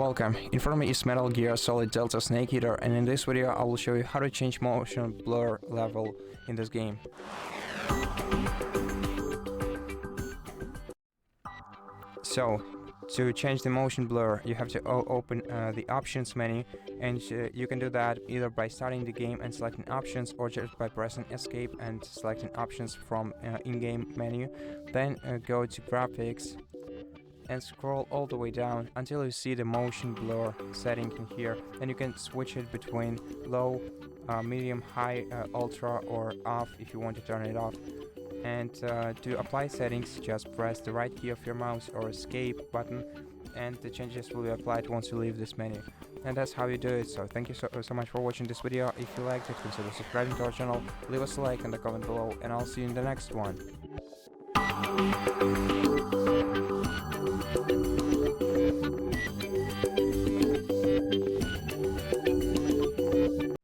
Welcome, in front of me is Metal Gear Solid Delta Snake Eater, and in this video I will show you how to change motion blur level in this game. So, to change the motion blur, you have to open the options menu, and you can do that either by starting the game and selecting options, or just by pressing escape and selecting options from in-game menu. Then go to graphics and scroll all the way down until you see the motion blur setting in here, and you can switch it between low, medium, high, ultra, or off if you want to turn it off. And to apply settings, just press the right key of your mouse or escape button, and the changes will be applied once you leave this menu. And that's how you do it. So thank you so much for watching this video. If you liked it, consider subscribing to our channel, leave us a like and a comment below, and I'll see you in the next one.